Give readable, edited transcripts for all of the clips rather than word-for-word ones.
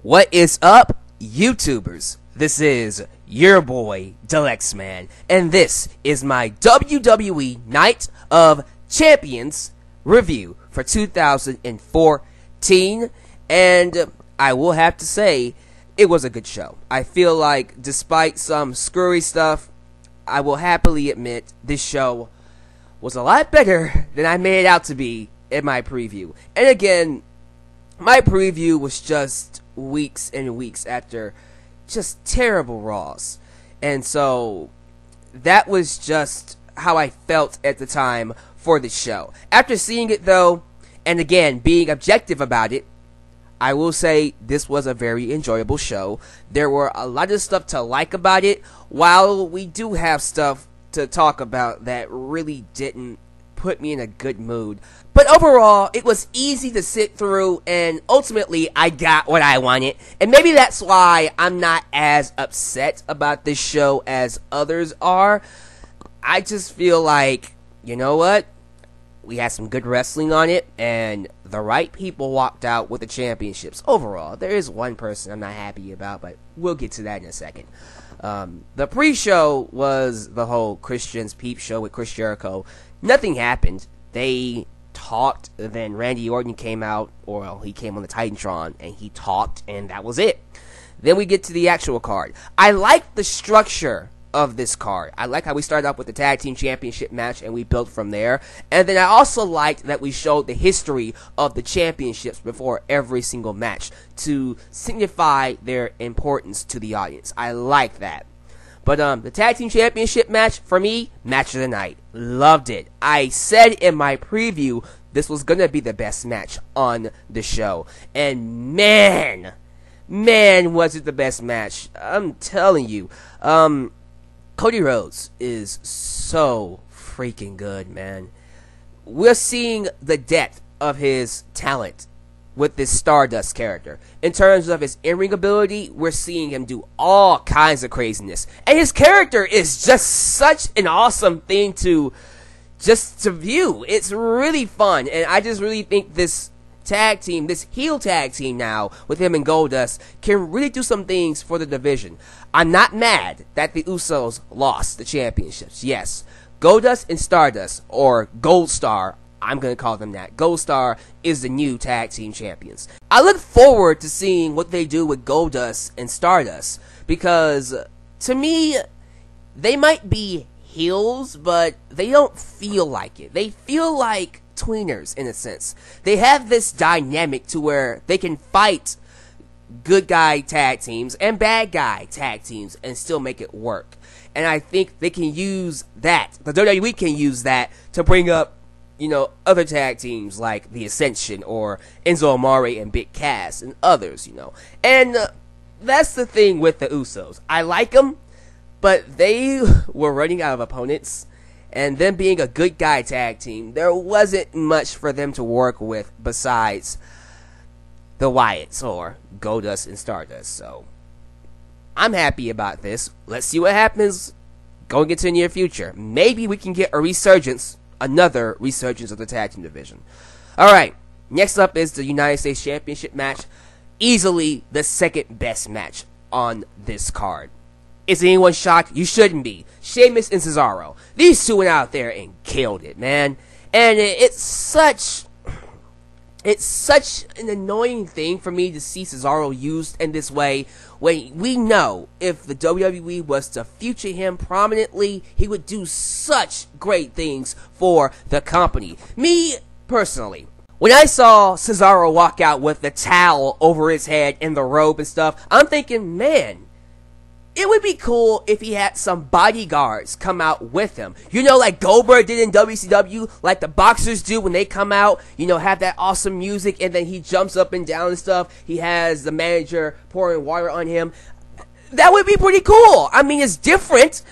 What is up, YouTubers? This is your boy, Deluxe Man, and this is my WWE Night of Champions review for 2014, and I will have to say, it was a good show. I feel like, despite some screwy stuff, I will happily admit this show was a lot better than I made it out to be in my preview. And again, my preview was just weeks and weeks after just terrible Raws. And so that was just how I felt at the time for the show. After seeing it though, and again being objective about it, I will say this was a very enjoyable show. There were a lot of stuff to like about it, while we do have stuff to talk about that really didn't put me in a good mood. But overall, it was easy to sit through, and ultimately, I got what I wanted. And maybe that's why I'm not as upset about this show as others are. I just feel like, you know what? We had some good wrestling on it, and the right people walked out with the championships. Overall, there is one person I'm not happy about, but we'll get to that in a second. The pre-show was the whole Christian's Peep show with Chris Jericho. Nothing happened. They talked, then Randy Orton came out, or well, he came on the Titantron, and he talked, and that was it. Then we get to the actual card. I like the structure of this card. I like how we started off with the Tag Team Championship match, and we built from there. And then I also liked that we showed the history of the championships before every single match to signify their importance to the audience. I like that. But the Tag Team Championship match, for me, match of the night. Loved it. I said in my preview this was gonna be the best match on the show. And man, was it the best match. I'm telling you. Cody Rhodes is so freaking good, man. We're seeing the depth of his talent with this Stardust character. In terms of his in-ring ability, we're seeing him do all kinds of craziness. And his character is just such an awesome thing to view. It's really fun. And I just really think this tag team, this heel tag team now, with him and Goldust, can really do some things for the division. I'm not mad that the Usos lost the championships. Yes, Goldust and Stardust, or Gold Star, I'm going to call them that. Gold Star is the new tag team champions. I look forward to seeing what they do with Goldust and Stardust, because to me, they might be heels, but they don't feel like it. They feel like tweeners in a sense. They have this dynamic to where they can fight good guy tag teams and bad guy tag teams and still make it work. And I think they can use that. The WWE can use that to bring up, you know, other tag teams like the Ascension or Enzo Amore and Big Cass and others, you know. And that's the thing with the Usos. I like them, but they were running out of opponents. And them being a good guy tag team, there wasn't much for them to work with besides the Wyatts or Goldust and Stardust. So I'm happy about this. Let's see what happens going into the near future. Maybe we can get a resurgence, another resurgence of the tag team division. Alright, next up is the United States Championship match. Easily the second best match on this card. Is anyone shocked? You shouldn't be. Sheamus and Cesaro. These two went out there and killed it, man. And it's such an annoying thing for me to see Cesaro used in this way, when we know if the WWE was to feature him prominently, he would do such great things for the company. Me, personally, when I saw Cesaro walk out with the towel over his head and the robe and stuff, I'm thinking, man, it would be cool if he had some bodyguards come out with him. You know, like Goldberg did in WCW, like the boxers do when they come out, you know, have that awesome music, and then he jumps up and down and stuff. He has the manager pouring water on him. That would be pretty cool. I mean, it's different,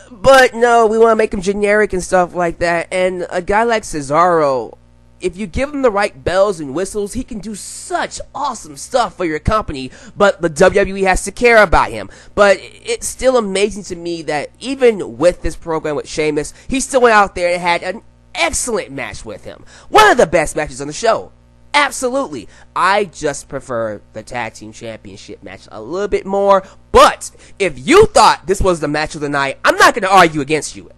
but no, we want to make him generic and stuff like that. And a guy like Cesaro, if you give him the right bells and whistles, he can do such awesome stuff for your company, but the WWE has to care about him. But it's still amazing to me that even with this program with Sheamus, he still went out there and had an excellent match with him. One of the best matches on the show. Absolutely. I just prefer the tag team championship match a little bit more. But if you thought this was the match of the night, I'm not going to argue against you.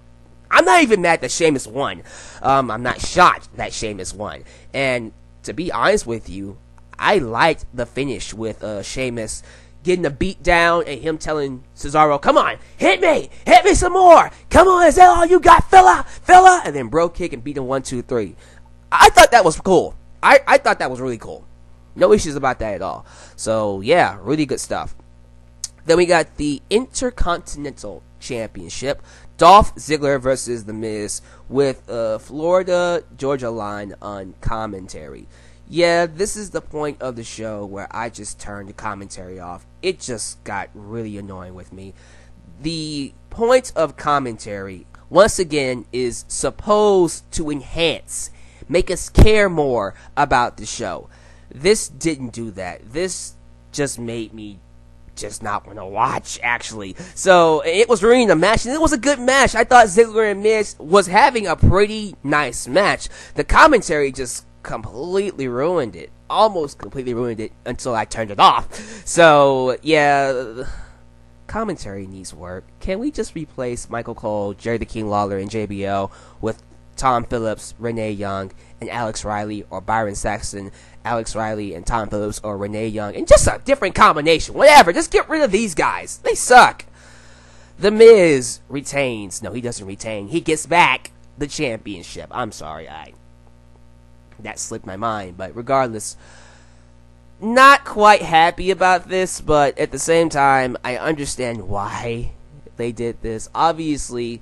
I'm not even mad that Sheamus won. I'm not shocked that Sheamus won. And to be honest with you, I liked the finish with Sheamus getting the beat down and him telling Cesaro, come on, hit me some more. Come on, is that all you got, fella? And then bro kick and beat him 1, 2, 3. I thought that was cool. I thought that was really cool. No issues about that at all. So, yeah, really good stuff. Then we got the Intercontinental Championship. Dolph Ziggler versus The Miz with Florida Georgia Line on commentary. Yeah, this is the point of the show where I just turned the commentary off. It just got really annoying with me. The point of commentary, once again, is supposed to enhance, make us care more about the show. This didn't do that. This just made me just not want to watch, actually. So, it was ruining the match, and it was a good match. I thought Ziggler and Miz was having a pretty nice match. The commentary just completely ruined it. Almost completely ruined it until I turned it off. So, yeah, commentary needs work. Can we just replace Michael Cole, Jerry the King Lawler, and JBL with Tom Phillips, Renee Young, and Alex Riley, or Byron Saxton, Alex Riley, and Tom Phillips, or Renee Young, and just a different combination, whatever, just get rid of these guys, they suck. The Miz retains, no, he doesn't retain, he gets back the championship. I'm sorry, that slipped my mind, but regardless, not quite happy about this, but at the same time, I understand why they did this. Obviously,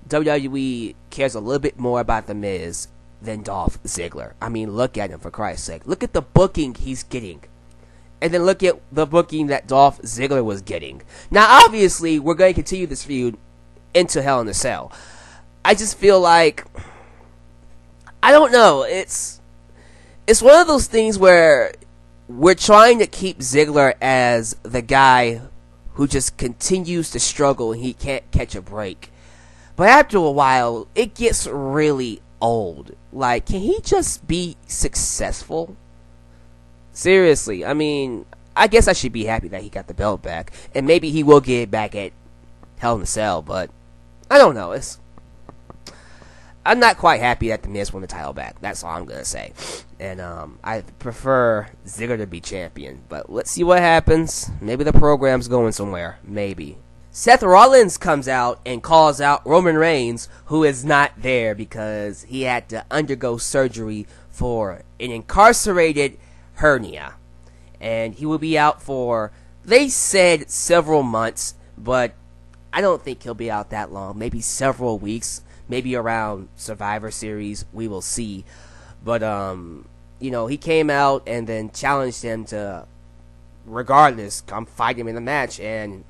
WWE cares a little bit more about The Miz than Dolph Ziggler. I mean, look at him, for Christ's sake. Look at the booking he's getting. And then look at the booking that Dolph Ziggler was getting. Now, obviously, we're going to continue this feud into Hell in a Cell. I just feel like, I don't know, it's one of those things where we're trying to keep Ziggler as the guy who just continues to struggle and he can't catch a break. But after a while, it gets really old. Like, can he just be successful? Seriously, I mean, I guess I should be happy that he got the belt back. And maybe he will get it back at Hell in a Cell, but I don't know. I'm not quite happy that The Miz won the title back. That's all I'm going to say. And I prefer Ziggler to be champion. But let's see what happens. Maybe the program's going somewhere. Maybe. Seth Rollins comes out and calls out Roman Reigns, who is not there because he had to undergo surgery for an incarcerated hernia. And he will be out for, they said, several months, but I don't think he'll be out that long. Maybe several weeks. Maybe around Survivor Series, we will see. But, he came out and then challenged him to, regardless, come fight him in the match. And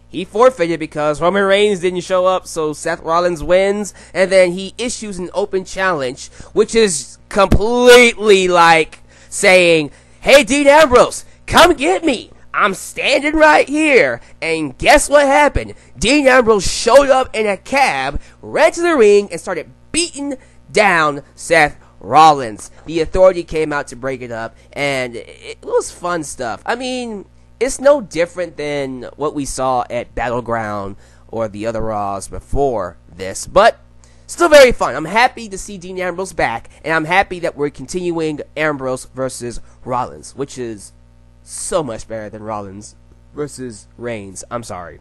he forfeited because Roman Reigns didn't show up, so Seth Rollins wins. And then he issues an open challenge, which is completely like saying, hey, Dean Ambrose, come get me. I'm standing right here. And guess what happened? Dean Ambrose showed up in a cab, ran to the ring, and started beating down Seth Rollins. The Authority came out to break it up, and it was fun stuff. I mean, it's no different than what we saw at Battleground or the other Raws before this, but still very fun. I'm happy to see Dean Ambrose back, and I'm happy that we're continuing Ambrose versus Rollins, which is so much better than Rollins versus Reigns. I'm sorry.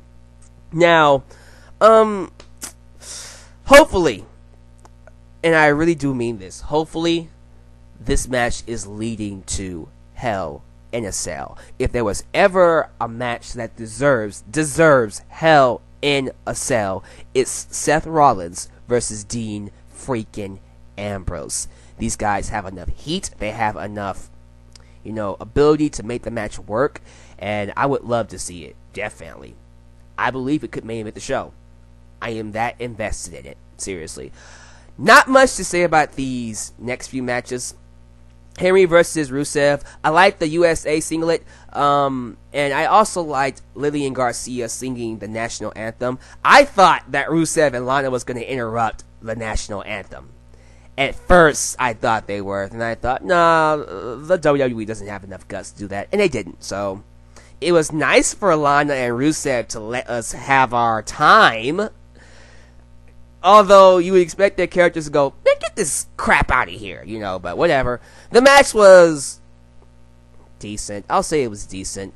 Now, hopefully, and I really do mean this, hopefully this match is leading to Hell in a Cell. If there was ever a match that deserves Hell in a Cell, it's Seth Rollins versus Dean freaking Ambrose. These guys have enough heat. They have enough ability to make the match work, and I would love to see it, definitely. I believe it could main event the show. I am that invested in it, seriously. Not much to say about these next few matches. Henry versus Rusev. I like the USA singlet, and I also liked Lillian Garcia singing the national anthem. I thought that Rusev and Lana was going to interrupt the national anthem, At first, I thought they were, and I thought, nah, the WWE doesn't have enough guts to do that, and they didn't. So it was nice for Lana and Rusev to let us have our time. Although you would expect their characters to go, man, get this crap out of here, you know, but whatever. The match was decent. I'll say it was decent.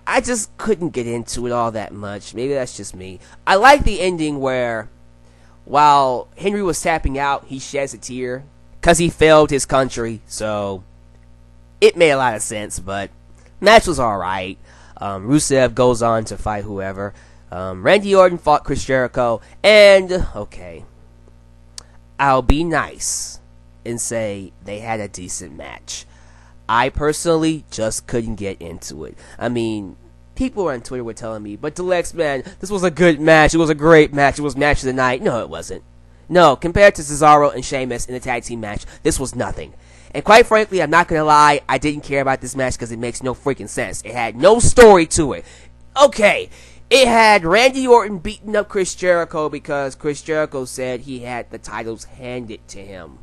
I just couldn't get into it all that much. Maybe that's just me. I like the ending where, while Henry was tapping out, he sheds a tear because he failed his country. So it made a lot of sense, but match was alright. Rusev goes on to fight whoever. Randy Orton fought Chris Jericho, and okay, I'll be nice and say they had a decent match. I personally just couldn't get into it. I mean, people on Twitter were telling me, but Deluxe, man, this was a good match. It was a great match. It was match of the night. No, it wasn't. No, compared to Cesaro and Sheamus in the tag team match, this was nothing. And quite frankly, I'm not going to lie, I didn't care about this match because it makes no freaking sense. It had no story to it. Okay, it had Randy Orton beating up Chris Jericho because Chris Jericho said he had the titles handed to him.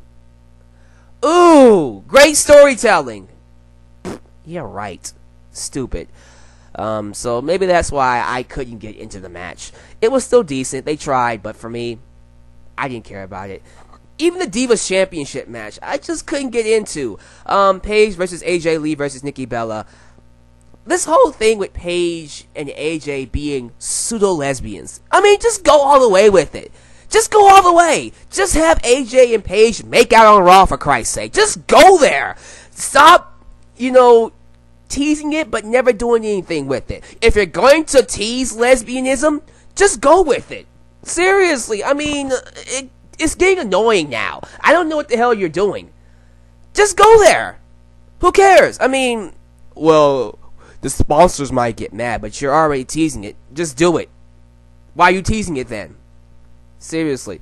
Ooh, great storytelling. Yeah, right. Stupid. So maybe that's why I couldn't get into the match. It was still decent. They tried, but for me, I didn't care about it. Even the Divas Championship match, I just couldn't get into. Paige versus AJ Lee versus Nikki Bella. This whole thing with Paige and AJ being pseudo-lesbians. I mean, just go all the way with it. Just go all the way. Just have AJ and Paige make out on Raw, for Christ's sake. Just go there. Stop, teasing it, but never doing anything with it. If you're going to tease lesbianism, just go with it. Seriously, I mean, it's getting annoying now. I don't know what the hell you're doing. Just go there. Who cares? I mean, well, the sponsors might get mad, but you're already teasing it. Just do it. Why are you teasing it then? Seriously.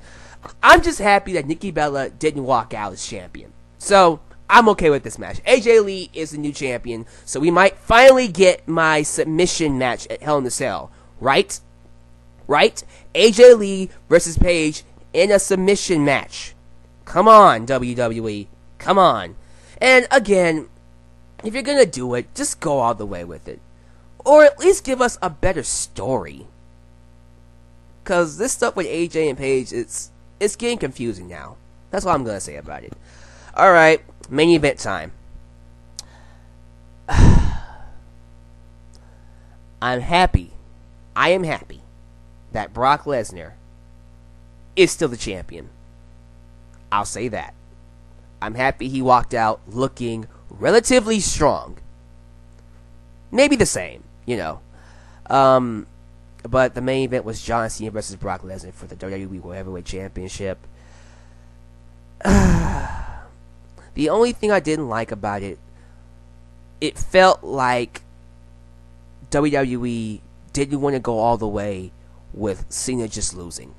I'm just happy that Nikki Bella didn't walk out as champion. So, I'm okay with this match. AJ Lee is the new champion, so we might finally get my submission match at Hell in a Cell. Right? Right? AJ Lee versus Paige in a submission match. Come on, WWE. Come on. And again, if you're gonna do it, just go all the way with it. Or at least give us a better story. Because this stuff with AJ and Paige, it's getting confusing now. That's all I'm gonna say about it. Alright, main event time. I'm happy. I am happy that Brock Lesnar is still the champion. I'll say that. I'm happy he walked out looking relatively strong. Maybe the same, But the main event was John Cena versus Brock Lesnar for the WWE World Heavyweight Championship. The only thing I didn't like about it, it felt like WWE didn't want to go all the way with Cena just losing.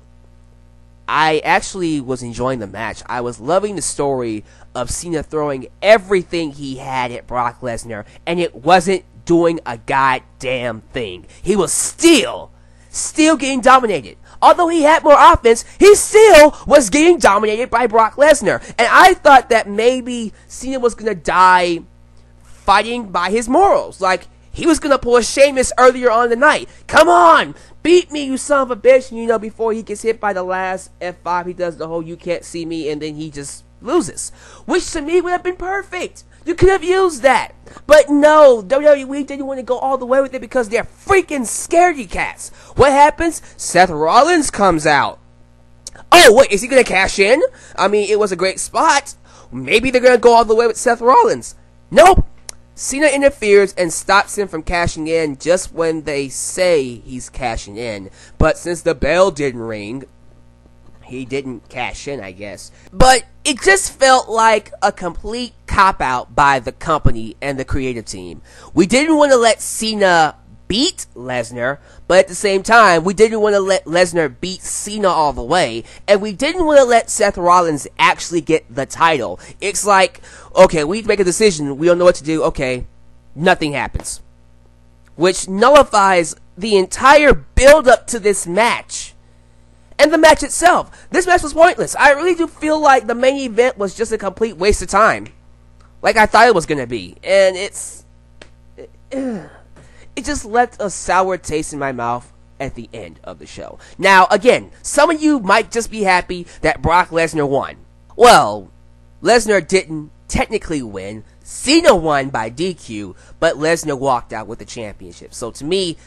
I actually was enjoying the match. I was loving the story of Cena throwing everything he had at Brock Lesnar, and it wasn't doing a goddamn thing. He was still getting dominated. Although he had more offense, he still was getting dominated by Brock Lesnar. And I thought that maybe Cena was going to die fighting by his morals. Like, he was going to pull a Sheamus earlier on in the night. Come on! Beat me, you son of a bitch. And, before he gets hit by the last F5, he does the whole you can't see me, and then he just loses. Which to me would have been perfect. You could have used that. But no, WWE didn't want to go all the way with it because they're freaking scaredy cats. What happens? Seth Rollins comes out. Oh, wait, is he going to cash in? I mean, it was a great spot. Maybe they're going to go all the way with Seth Rollins. Nope. Cena interferes and stops him from cashing in just when they say he's cashing in. But since the bell didn't ring, he didn't cash in, I guess. But it just felt like a complete cop-out by the company and the creative team. We didn't want to let Cena beat Lesnar, but at the same time, we didn't want to let Lesnar beat Cena all the way, and we didn't want to let Seth Rollins actually get the title. It's like, okay, we need to make a decision, we don't know what to do, okay, nothing happens. Which nullifies the entire build-up to this match. And the match itself. This match was pointless. I really do feel like the main event was just a complete waste of time. Like I thought it was going to be. And it just left a sour taste in my mouth at the end of the show. Now, again, some of you might just be happy that Brock Lesnar won. Well, Lesnar didn't technically win. Cena won by DQ, but Lesnar walked out with the championship. So to me,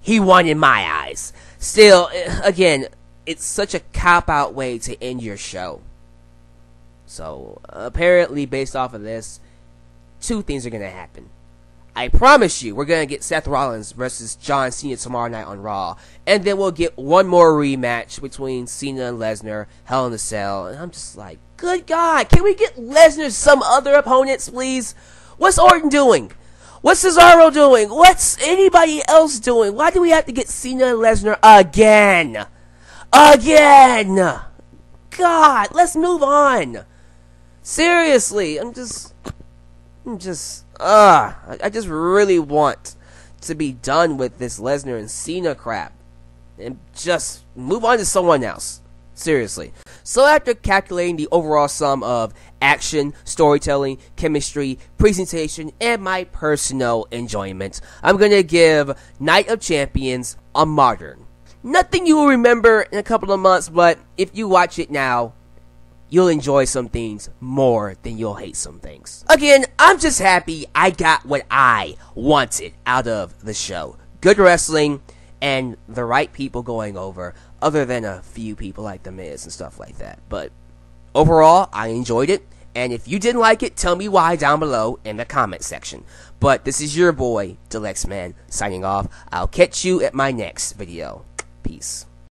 he won in my eyes. Still, again, it's such a cop-out way to end your show. So, apparently, based off of this, two things are going to happen. I promise you, we're going to get Seth Rollins versus John Cena tomorrow night on Raw. And then we'll get one more rematch between Cena and Lesnar, Hell in a Cell. And I'm just like, good God, can we get Lesnar some other opponents, please? What's Orton doing? What's Cesaro doing? What's anybody else doing? Why do we have to get Cena and Lesnar again? Again! God, let's move on. Seriously, I just really want to be done with this Lesnar and Cena crap. And just move on to someone else. Seriously. So after calculating the overall sum of action, storytelling, chemistry, presentation, and my personal enjoyment, I'm going to give Night of Champions a modern. Nothing you will remember in a couple of months, but if you watch it now, you'll enjoy some things more than you'll hate some things. Again, I'm just happy I got what I wanted out of the show. Good wrestling and the right people going over, other than a few people like The Miz and stuff like that. But overall, I enjoyed it. And if you didn't like it, tell me why down below in the comment section. But this is your boy, Deluxe Man, signing off. I'll catch you at my next video. Peace.